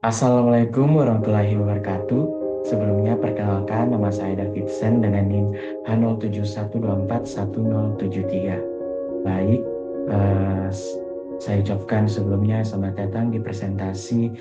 Assalamualaikum warahmatullahi wabarakatuh. Sebelumnya perkenalkan nama saya Davidson dengan NIM H071241073. Baik, eh, s- saya ucapkan sebelumnya selamat datang di presentasi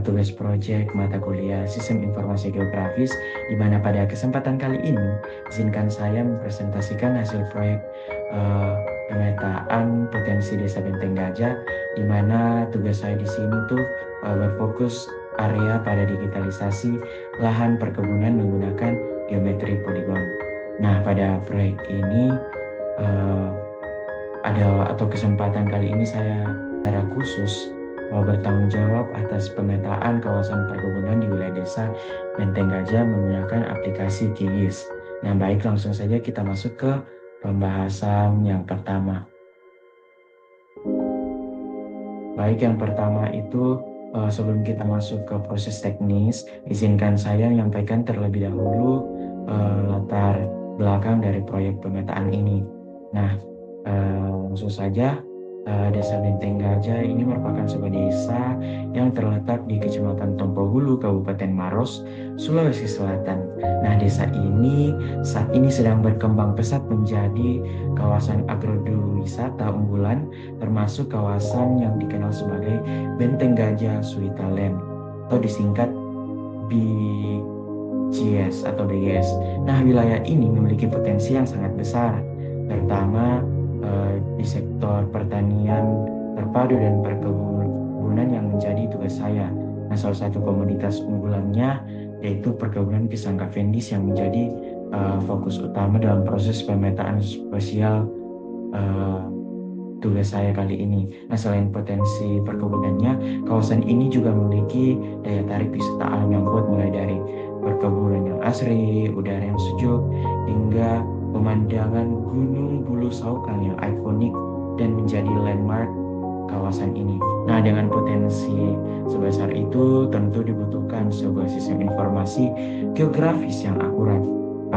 tugas proyek mata kuliah Sistem Informasi Geografis, di mana pada kesempatan kali ini izinkan saya mempresentasikan hasil proyek eh, pemetaan potensi Desa Benteng Gajah, di mana tugas saya di sini tuh berfokus area pada digitalisasi lahan perkebunan menggunakan geometri poligon. Nah, pada proyek ini eh, atau kesempatan kali ini saya secara khusus mau bertanggung jawab atas pemetaan kawasan perkebunan di wilayah desa Benteng Gajah menggunakan aplikasi GIS. Nah, baik, langsung saja kita masuk ke pembahasan yang pertama. Baik, yang pertama itu sebelum kita masuk ke proses teknis, izinkan saya menyampaikan terlebih dahulu latar belakang dari proyek pemetaan ini. Nah, langsung saja, Desa Benteng Gajah ini merupakan sebuah desa yang terletak di Kecamatan Tompohulu, Kabupaten Maros, Sulawesi Selatan. Nah, desa ini saat ini sedang berkembang pesat menjadi kawasan agrowisata unggulan, termasuk kawasan yang dikenal sebagai Benteng Gajah Suitaland atau disingkat BGS atau BGS. Nah, wilayah ini memiliki potensi yang sangat besar, terutama di sektor pertanian terpadu dan perkebunan yang menjadi tugas saya. Nah, salah satu komoditas unggulannya yaitu perkebunan pisang Cavendish yang menjadi fokus utama dalam proses pemetaan spesial eh, tugas saya kali ini. Nah, selain potensi perkebunannya, kawasan ini juga memiliki daya tarik wisata alam yang kuat, mulai dari perkebunan yang asri, udara yang sejuk, hingga pemandangan Gunung Bulu Saukang yang ikonik dan menjadi landmark kawasan ini. Nah, dengan potensi sebesar itu, tentu dibutuhkan sebuah sistem informasi geografis yang akurat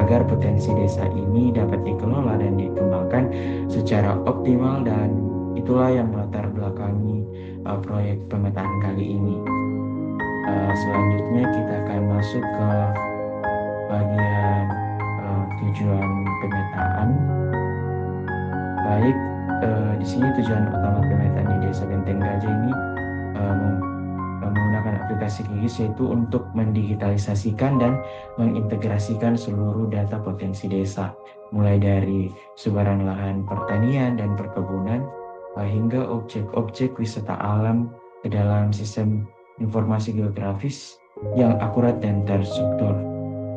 agar potensi desa ini dapat dikelola dan dikembangkan secara optimal, dan itulah yang melatar belakangi proyek pemetaan kali ini. Selanjutnya kita akan masuk ke bagian tujuan pemetaan. Baik, di sini tujuan utama pemetaan di Desa Benteng Gajah ini menggunakan aplikasi GIS, yaitu untuk mendigitalisasikan dan mengintegrasikan seluruh data potensi desa, mulai dari sebaran lahan pertanian dan perkebunan hingga objek-objek wisata alam ke dalam sistem informasi geografis yang akurat dan terstruktur.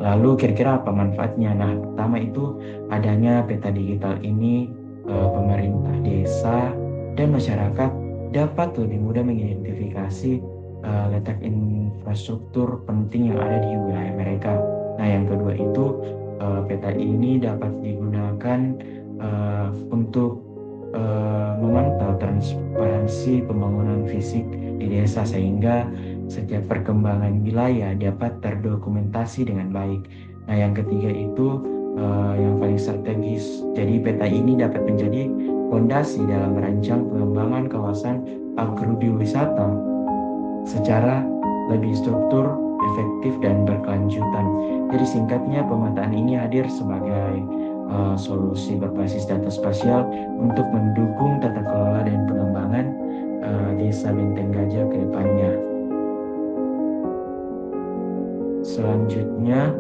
Lalu kira-kira apa manfaatnya? Nah, pertama itu adanya peta digital ini, pemerintah desa dan masyarakat dapat lebih mudah mengidentifikasi letak infrastruktur penting yang ada di wilayah mereka. Nah, yang kedua itu peta ini dapat digunakan untuk memantau transparansi pembangunan fisik di desa, sehingga setiap perkembangan wilayah dapat terdokumentasi dengan baik. Nah, yang ketiga itu yang paling strategis. Jadi peta ini dapat menjadi fondasi dalam merancang pengembangan kawasan agrowisata secara lebih struktur, efektif, dan berkelanjutan. Jadi singkatnya, pemetaan ini hadir sebagai solusi berbasis data spasial untuk mendukung tata kelola dan pengembangan Desa Benteng Gajah ke depannya. Selanjutnya,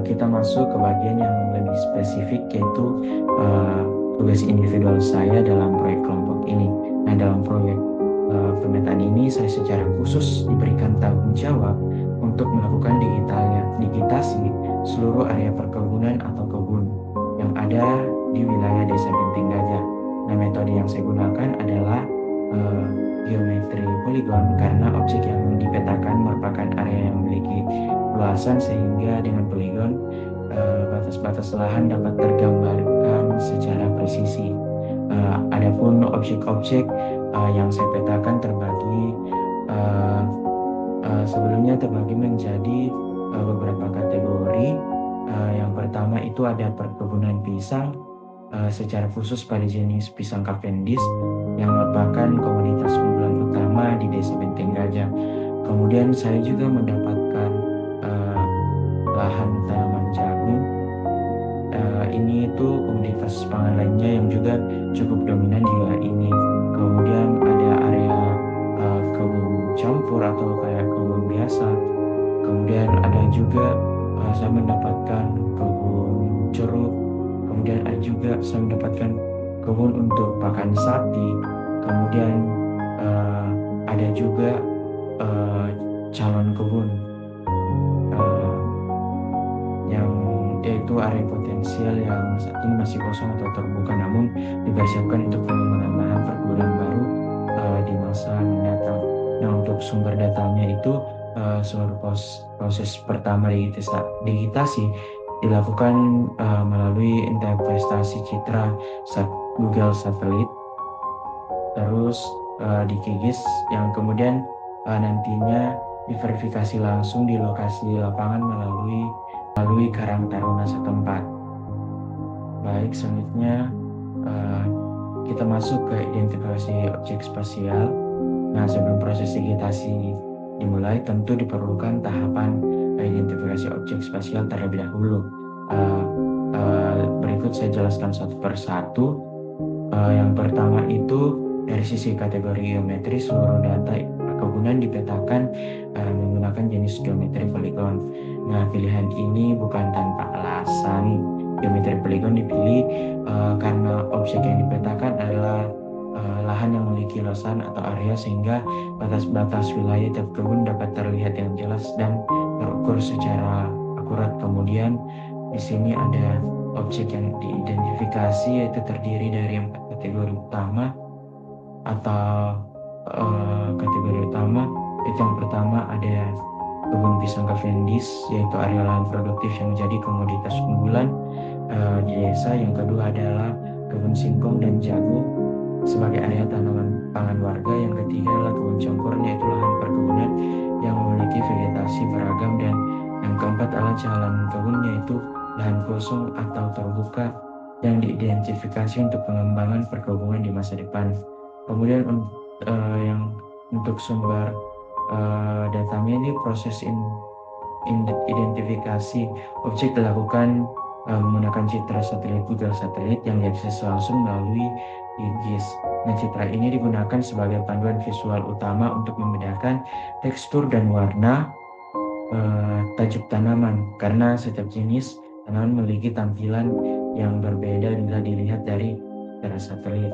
kita masuk ke bagian yang lebih spesifik, yaitu tugas individual saya dalam proyek kelompok ini. Nah, dalam proyek pemetaan ini saya secara khusus diberikan tanggung jawab untuk melakukan digitasi seluruh area perkebunan atau kebun yang ada di wilayah Desa Benteng Gajah. Nah, metode yang saya gunakan adalah geometri poligon, karena objek yang dipetakan merupakan area yang memiliki luasan, sehingga dengan poligon batas-batas lahan dapat tergambarkan secara presisi. Adapun objek-objek yang saya petakan sebelumnya terbagi menjadi beberapa kategori. Yang pertama itu ada perkebunan pisang, secara khusus pada jenis pisang Cavendish. yang merupakan komoditas unggulan utama di Desa Benteng Gajah. Kemudian saya juga mendapatkan lahan tanaman jagung. Ini itu komoditas pangan lainnya yang juga cukup dominan di wilayah ini. Kemudian ada area kebun campur atau kayak kebun biasa. Kemudian ada juga saya mendapatkan kebun jeruk. Kemudian ada juga saya mendapatkan kebun untuk pakan sapi. Kemudian ada juga calon kebun yang yaitu area potensial yang saat ini masih kosong atau terbuka, namun dipersiapkan untuk pengembangan lahan perkebunan baru di masa mendatang. Nah, untuk sumber datanya itu seluruh proses pertama digitasi dilakukan melalui interpretasi citra Google Satelit, terus dikikis yang kemudian nantinya diverifikasi langsung di lokasi lapangan melalui Karang Taruna setempat. Baik, selanjutnya kita masuk ke identifikasi objek spasial. Nah, sebelum proses digitasi dimulai, tentu diperlukan tahapan identifikasi objek spasial terlebih dahulu. Berikut saya jelaskan satu persatu. Yang pertama itu dari sisi kategori geometri, seluruh data perkebunan dipetakan menggunakan jenis geometri poligon. Nah, pilihan ini bukan tanpa alasan. Geometri poligon dipilih karena objek yang dipetakan adalah lahan yang memiliki luasan atau area sehingga batas-batas wilayah tiap kebun dapat terlihat dengan jelas dan terukur secara akurat. Kemudian di sini ada objek yang diidentifikasi, yaitu terdiri dari 4 kategori utama atau kategori utama. Itu yang pertama ada kebun pisang Cavendish, yaitu area lahan produktif yang menjadi komoditas unggulan di desa. Yang kedua adalah kebun singkong dan jagung sebagai area tanaman pangan warga. Yang ketiga adalah kebun campur, yaitu lahan perkebunan yang memiliki vegetasi beragam. Dan yang keempat adalah calon kebun, yaitu lahan kosong atau terbuka yang diidentifikasi untuk pengembangan perkebunan di masa depan. Kemudian yang untuk sumber datanya ini proses identifikasi objek dilakukan menggunakan citra satelit Google Satelit yang diakses langsung melalui GIS. Nah, citra ini digunakan sebagai panduan visual utama untuk membedakan tekstur dan warna tajuk tanaman, karena setiap jenis tanaman memiliki tampilan yang berbeda bila dilihat dari citra satelit.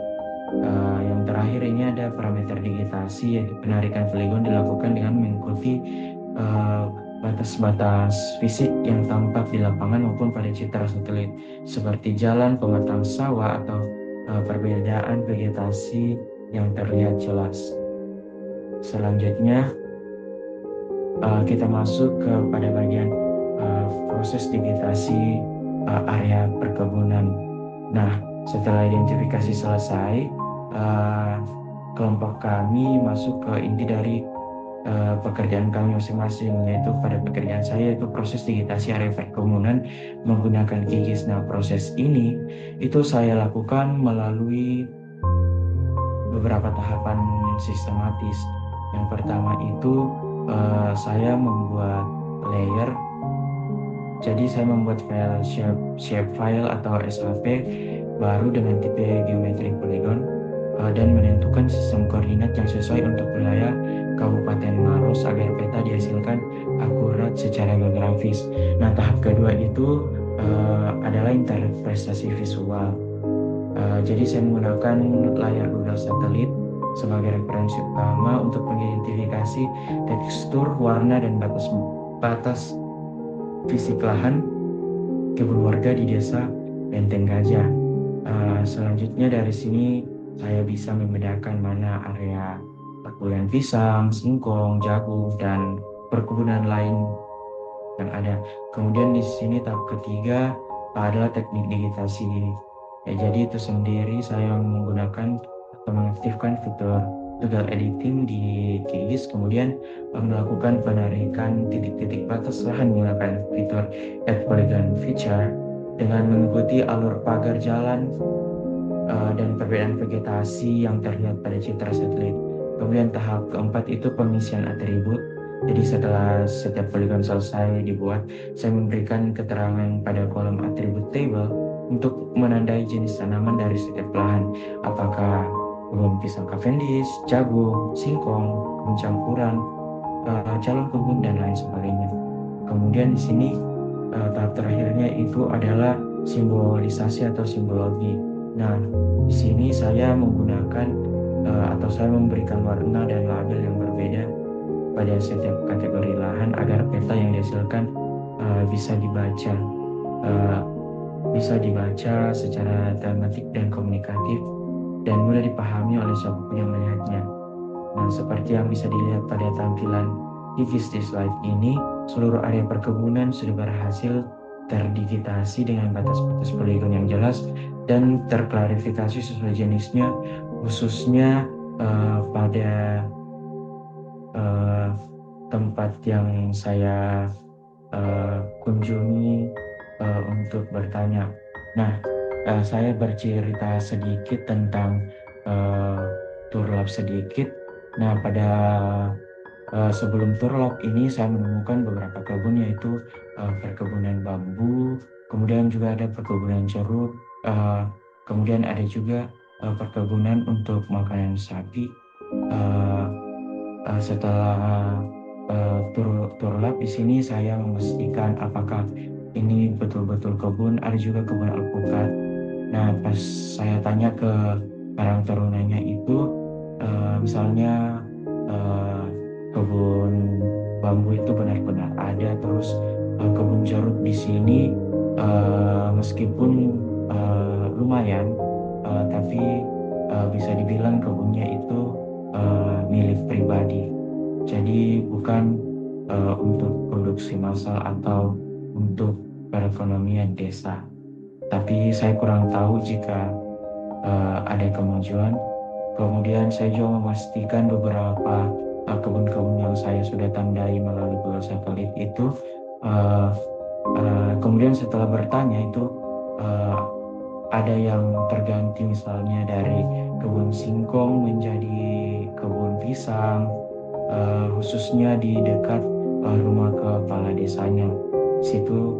Yang terakhir ini ada parameter digitasi, yaitu penarikan poligon dilakukan dengan mengikuti batas-batas fisik yang tampak di lapangan maupun pada citra satelit, seperti jalan, pematang sawah, atau perbedaan vegetasi yang terlihat jelas. Selanjutnya kita masuk kepada bagian proses digitasi area perkebunan. Nah, setelah identifikasi selesai, kelompok kami masuk ke inti dari pekerjaan kami masing-masing, yaitu pada pekerjaan saya yaitu proses digitasi area perkebunan menggunakan GIS. Nah, proses ini itu saya lakukan melalui beberapa tahapan sistematis. Yang pertama itu saya membuat layer. Jadi saya membuat file shape file atau SHP baru dengan tipe geometri poligon dan menentukan sistem koordinat yang sesuai untuk wilayah Kabupaten Maros agar peta dihasilkan akurat secara geografis. Nah, tahap kedua itu adalah interpretasi visual. Jadi saya menggunakan layar Google Satelit sebagai referensi utama untuk mengidentifikasi tekstur, warna, dan batas fisik lahan kebun warga di desa Benteng Gajah. Selanjutnya dari sini saya bisa membedakan mana area perkebunan pisang, singkong, jagung, dan perkebunan lain yang ada. Kemudian di sini tahap ketiga adalah teknik digitasi. Jadi itu sendiri saya menggunakan atau mengaktifkan fitur Google Editing di GIS, kemudian melakukan penarikan titik-titik batas lahan menggunakan fitur Add Polygon Feature dengan mengikuti alur pagar jalan dan perbedaan vegetasi yang terlihat pada citra satelit. Kemudian tahap keempat itu pengisian atribut. Jadi setelah setiap poligon selesai dibuat, saya memberikan keterangan pada kolom atribut table untuk menandai jenis tanaman dari setiap lahan. Apakah kebun pisang Cavendish, jagung, singkong, kebun campuran, calon kebun dan lain sebagainya. Kemudian di sini tahap terakhirnya itu adalah simbolisasi atau simbologi. Nah, di sini saya menggunakan atau saya memberikan warna dan label yang berbeda pada setiap kategori lahan agar peta yang dihasilkan bisa dibaca secara tematik dan komunikatif dan mudah dipahami oleh siapapun yang melihatnya. Nah, seperti yang bisa dilihat pada tampilan di slide ini, seluruh area perkebunan sudah berhasil terdigitasi dengan batas-batas poligon yang jelas dan terklarifikasi sesuai jenisnya, khususnya pada tempat yang saya kunjungi untuk bertanya. Nah, saya bercerita sedikit tentang turlap sedikit. Nah, pada sebelum turlap ini saya menemukan beberapa kebun, yaitu perkebunan bambu, kemudian juga ada perkebunan jeruk, kemudian ada juga perkebunan untuk makanan sapi. Setelah turlap di sini saya memastikan apakah ini betul-betul kebun. Ada juga kebun alpukat. Nah, pas saya tanya ke karang tarunanya itu, misalnya kebun bambu itu benar-benar ada, terus kebun jeruk di sini meskipun lumayan, tapi bisa dibilang kebunnya itu milik pribadi. Jadi bukan untuk produksi massal atau untuk perekonomian desa. Tapi saya kurang tahu jika ada kemajuan. Kemudian saya juga memastikan beberapa kebun-kebun yang saya sudah tandai melalui Google Satelit itu. Kemudian setelah bertanya itu ada yang terganti, misalnya dari kebun singkong menjadi kebun pisang, khususnya di dekat rumah kepala desanya. Situ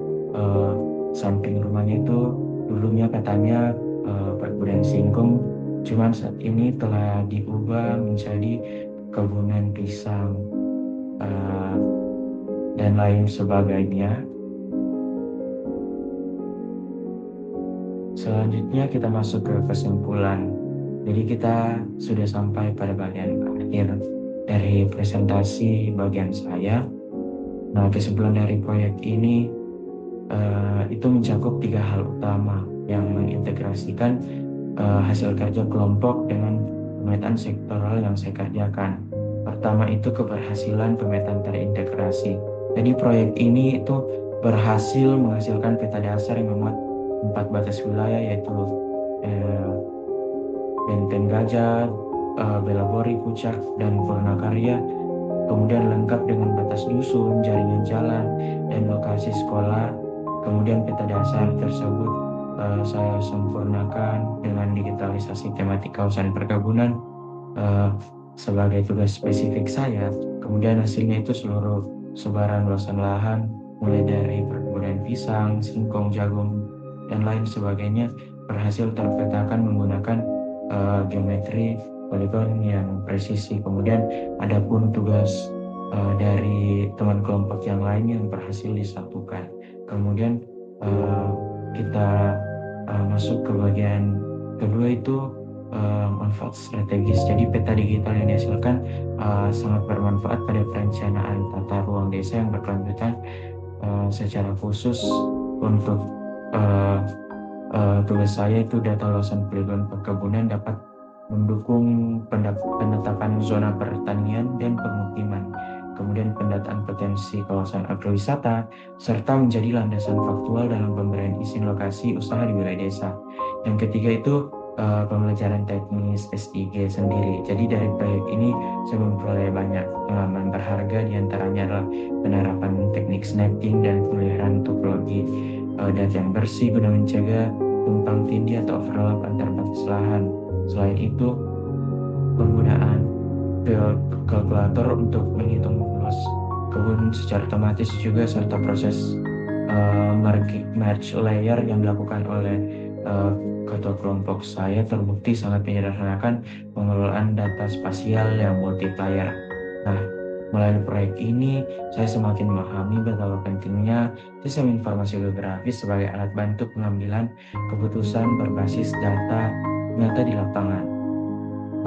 samping rumahnya itu dulunya katanya perkebunan singkong, cuman saat ini telah diubah menjadi kebunan pisang dan lain sebagainya. Selanjutnya kita masuk ke kesimpulan. Jadi kita sudah sampai pada bagian akhir dari presentasi bagian saya. Nah, kesimpulan dari proyek ini itu mencakup 3 hal utama yang mengintegrasikan hasil kerja kelompok dengan pemetaan sektoral yang saya kerjakan. Pertama itu keberhasilan pemetaan terintegrasi. Jadi proyek ini itu berhasil menghasilkan peta dasar yang memuat 4 batas wilayah, yaitu Benteng Gajah, Belabori, Puncak, dan Purnakarya. Kemudian lengkap dengan batas dusun, jaringan jalan, dan lokasi sekolah. Kemudian peta dasar tersebut saya sempurnakan dengan digitalisasi tematik kawasan perkebunan sebagai tugas spesifik saya. Kemudian hasilnya itu seluruh sebaran luasan lahan, mulai dari perkebunan pisang, singkong, jagung, dan lain sebagainya berhasil terpetakan menggunakan geometri poligon yang presisi. Kemudian adapun tugas dari teman kelompok yang lain yang berhasil disatukan. Kemudian kita masuk ke bagian kedua, itu manfaat strategis. Jadi peta digital yang dihasilkan sangat bermanfaat pada perencanaan tata ruang desa yang berkelanjutan. Secara khusus untuk tugas saya itu data luasan poligon perkebunan dapat mendukung penetapan zona pertanian dan permukiman, kemudian pendataan potensi kawasan agrowisata, serta menjadi landasan faktual dalam pemberian izin lokasi usaha di wilayah desa. Yang ketiga itu pembelajaran teknis S3 sendiri. Jadi dari proyek ini saya memperoleh banyak pengalaman berharga, diantaranya adalah penerapan teknik snapping dan pemeliharaan topologi data yang bersih guna mencegah tumpang tindih atau overlap antar batas lahan. Selain itu, penggunaan kalkulator untuk menghitung luas kebun secara otomatis juga, serta proses merge layer yang dilakukan oleh ketua kelompok saya terbukti sangat menyederhanakan pengelolaan data spasial yang multiplayer. Nah, melalui proyek ini, saya semakin memahami betapa pentingnya sistem informasi geografis sebagai alat bantu pengambilan keputusan berbasis data nyata di lapangan.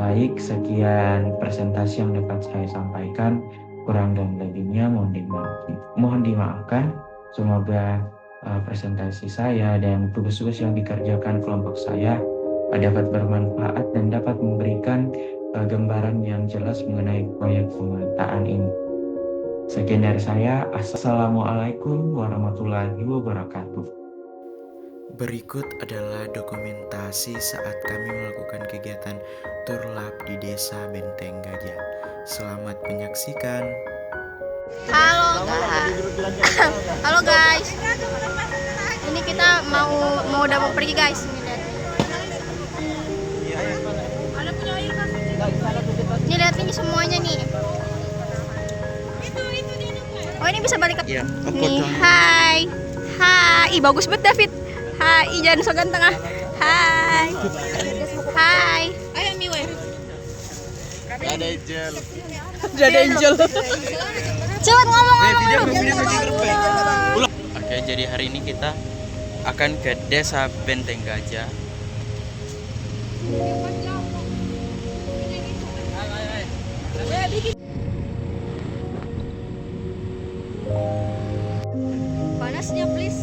Baik, sekian presentasi yang dapat saya sampaikan. Kurang dan lebihnya mohon dimaafkan. Semoga presentasi saya dan tugas-tugas yang dikerjakan kelompok saya dapat bermanfaat dan dapat memberikan gambaran yang jelas mengenai proyek pemetaan ini. Sekian dari saya. Assalamualaikum warahmatullahi wabarakatuh. Berikut adalah dokumentasi saat kami melakukan kegiatan turlap di Desa Benteng Gajah. Selamat menyaksikan. Halo guys. Ini kita udah mau pergi guys. Ini lihat ini semuanya nih. Oh, ini bisa balik ke nih. Hai. Hai, bagus banget David. Hai, jangan so ganteng ah. Hai. Hai. Ayo Miwe. Ada Angel. Jadi Angel. Cepat ngomong. Oke, jadi hari ini kita akan ke Desa Benteng Gajah. Panasnya please.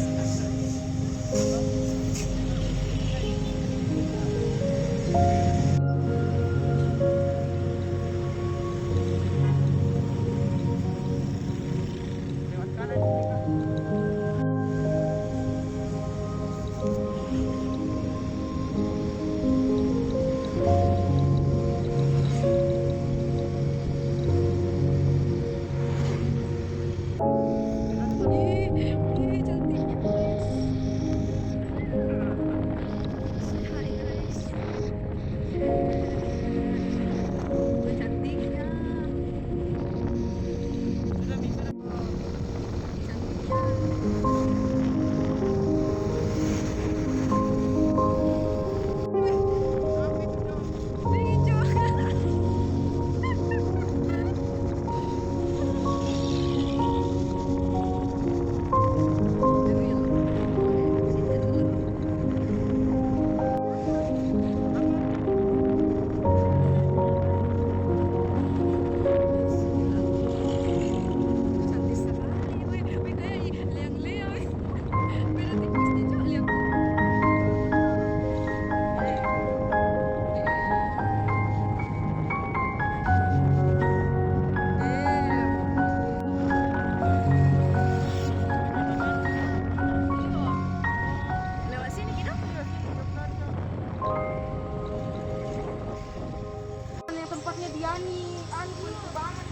Tempatnya Diani, itu banget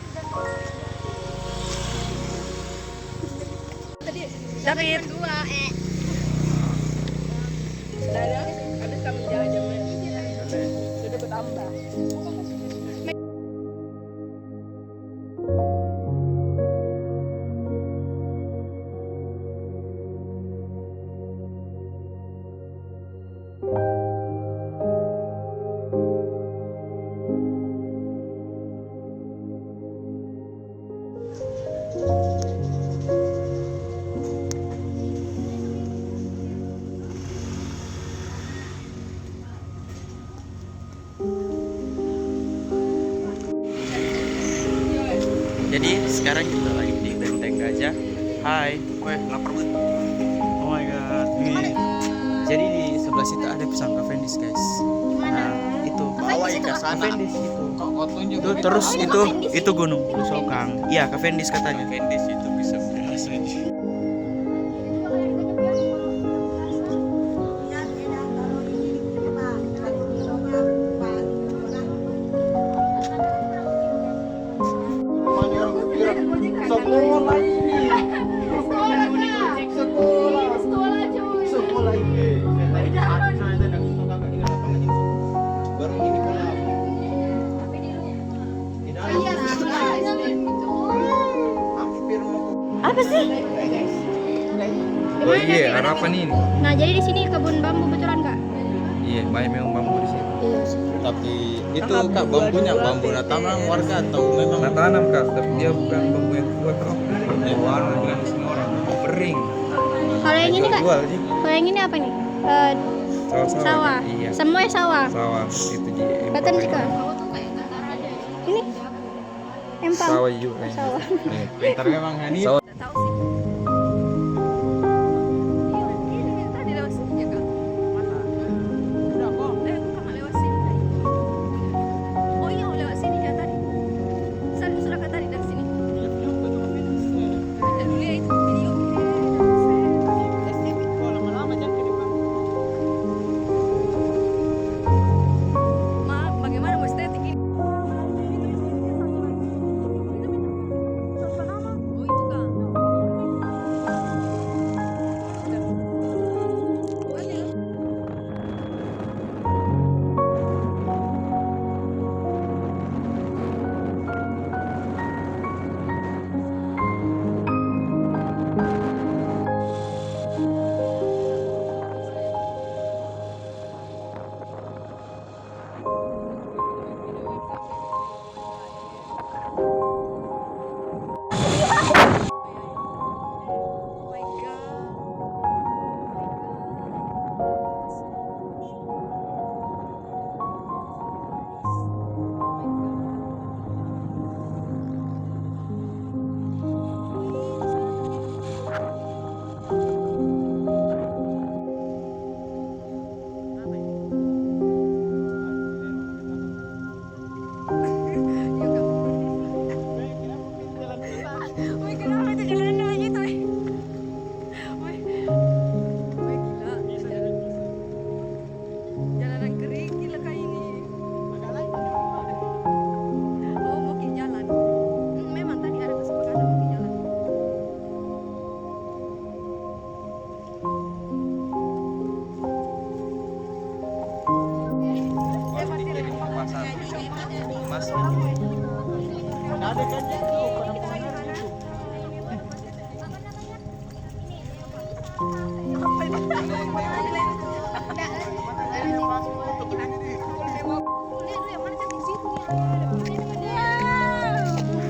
tadi David dua habis kamu jalan-jalan sudah bertambah. Jadi sekarang kita lagi di Benteng Gajah. Hai. Weh, lapar banget. Oh my god. Jadi di sebelah situ ada pisang Cavendish, guys. Nah, itu bawa ke sana. Cavendish itu. Tuh, terus itu gunung Sokang. Iya, Cavendish katanya. Cavendish itu bisa berasa aja. Sekolah cuy. Apa sih? Oh iya, harapan ini. Nah, jadi di sini kebun bambu betulan Kak? Iya, banyak memang bambu di sini. Iya sih. Tapi itu Kak bambunya bambu tanam warga atau memang Nah, tanam Kak, tapi dia bukan bambu yang kuat kok. Yang warna bilang di sini orang bambu kering. Kalau yang ini Kak? Jual sih. Kalau yang ini apa nih? Sawah-sawah. Sawah. Iya. Semua sawah. Sawah itu di Kelihatan sih Kak. Ini empang. Sawah juga. Sawah. pintar memang ini. Sawah. Tahu sih. Tadi lewat sini ya Kak. Lewat sini. Oh iya lewat sini ya tadi. Saya sudah ke tadi dari sini. Dulu ya itu video. Ma, bagaimana mau estetik ini? Oh itu Kak. Woi, kenapa itu jalanan aja tuh? Woi, woi gila. Jalanan kering gila kayak ini. Oh, mau ke jalan. Memang tadi ada kesepakatan mau ke jalan. Mas.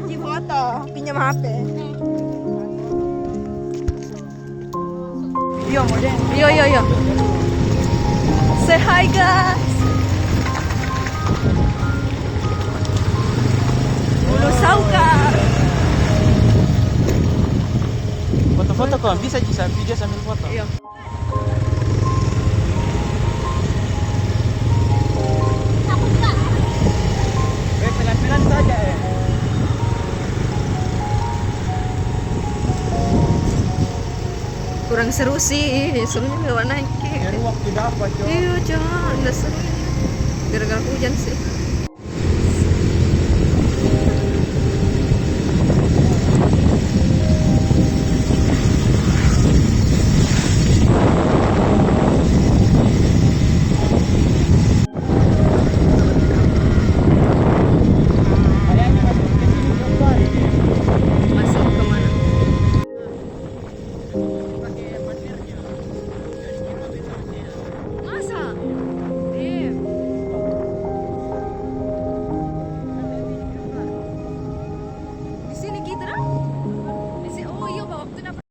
Di foto, pinjam HP. Yo. Say hi guys. Ulu Saukar. Foto-foto kok bisa video sambil foto. Iya. Pelan-pelan saja ya. Kurang seru sih, serunya lewat naik. Dari waktu dapat, Cok. Iya, jangan, udah seru ini. Gara-gara hujan sih.